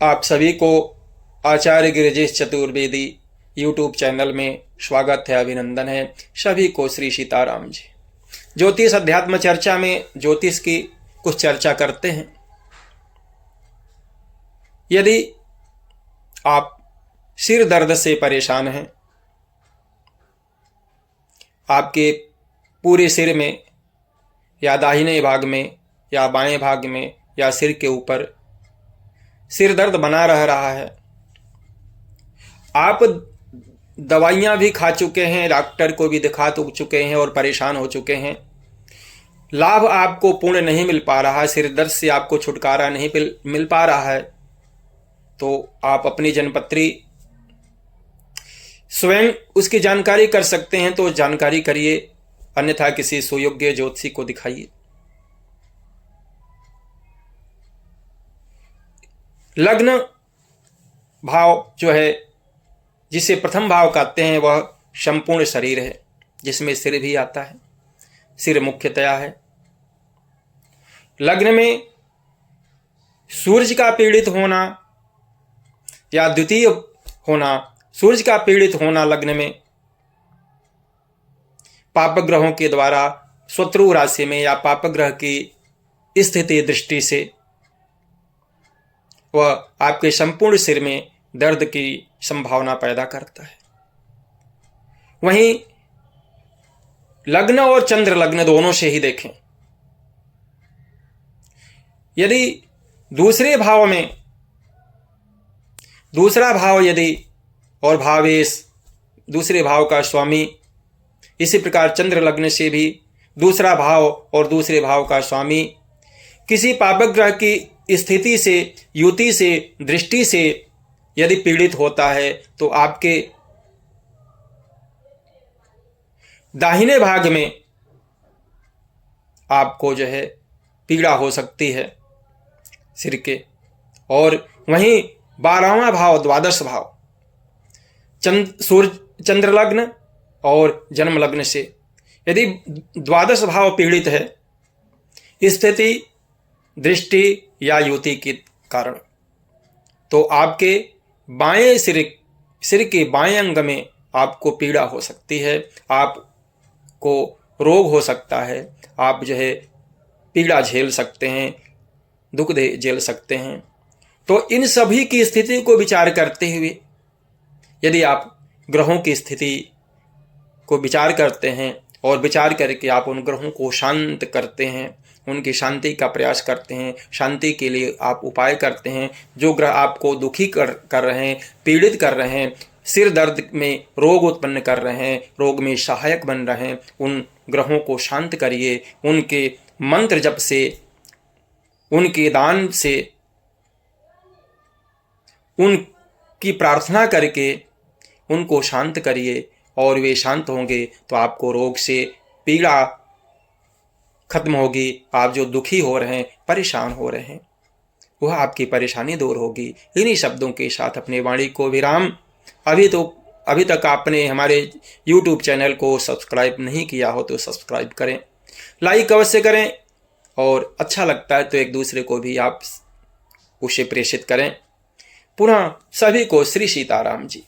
आप सभी को आचार्य गिरिजेश चतुर्वेदी यूट्यूब चैनल में स्वागत है, अभिनंदन है। सभी को श्री सीताराम जी। ज्योतिष अध्यात्म चर्चा में ज्योतिष की कुछ चर्चा करते हैं। यदि आप सिर दर्द से परेशान हैं, आपके पूरे सिर में या दाहिने भाग में या बाएं भाग में या सिर के ऊपर सिर दर्द बना रहा है, आप दवाइयां भी खा चुके हैं, डॉक्टर को भी दिखा चुके हैं और परेशान हो चुके हैं, लाभ आपको पूर्ण नहीं मिल पा रहा है, सिर दर्द से आपको छुटकारा नहीं मिल पा रहा है, तो आप अपनी जन्मपत्री स्वयं उसकी जानकारी कर सकते हैं। तो जानकारी करिए, अन्यथा किसी सुयोग्य ज्योतिषी को दिखाइए। लग्न भाव जो है, जिसे प्रथम भाव कहते हैं, वह संपूर्ण शरीर है, जिसमें सिर भी आता है। सिर मुख्यतया है। लग्न में सूर्य का पीड़ित होना या द्वितीय होना, सूर्य का पीड़ित होना लग्न में पाप ग्रहों के द्वारा शत्रु राशि में या पाप ग्रह की स्थिति दृष्टि से वह आपके संपूर्ण सिर में दर्द की संभावना पैदा करता है। वहीं लग्न और चंद्र लग्न दोनों से ही देखें, यदि दूसरे भाव में दूसरा भाव यदि और भावेश दूसरे भाव का स्वामी, इसी प्रकार चंद्र लग्न से भी दूसरा भाव और दूसरे भाव का स्वामी किसी पापक ग्रह की स्थिति से, युति से, दृष्टि से यदि पीड़ित होता है, तो आपके दाहिने भाग में आपको जो है पीड़ा हो सकती है सिर के। और वहीं 12वां भाव, द्वादश भाव, सूर्य चंद्र लग्न और जन्म लग्न से यदि द्वादश भाव पीड़ित है, स्थिति, दृष्टि या युति के कारण, तो आपके बाएं सिर के बाएं अंग में आपको पीड़ा हो सकती है, आपको रोग हो सकता है, आप जो है पीड़ा झेल सकते हैं, दुख झेल सकते हैं। तो इन सभी की स्थिति को विचार करते हुए यदि आप ग्रहों की स्थिति को विचार करते हैं और विचार करके आप उन ग्रहों को शांत करते हैं, उनकी शांति का प्रयास करते हैं, शांति के लिए आप उपाय करते हैं, जो ग्रह आपको दुखी कर रहे हैं, पीड़ित कर रहे हैं, सिर दर्द में रोग उत्पन्न कर रहे हैं, रोग में सहायक बन रहे हैं, उन ग्रहों को शांत करिए। उनके मंत्र जप से, उनके दान से, उनकी प्रार्थना करके उनको शांत करिए और वे शांत होंगे तो आपको रोग से पीड़ा खत्म होगी। आप जो दुखी हो रहे हैं, परेशान हो रहे हैं, वह आपकी परेशानी दूर होगी। इन्हीं शब्दों के साथ अपने वाणी को विराम। अभी तक आपने हमारे YouTube चैनल को सब्सक्राइब नहीं किया हो तो सब्सक्राइब करें, लाइक अवश्य करें, और अच्छा लगता है तो एक दूसरे को भी आप उसे प्रेषित करें। पुनः सभी को श्री सीताराम जी।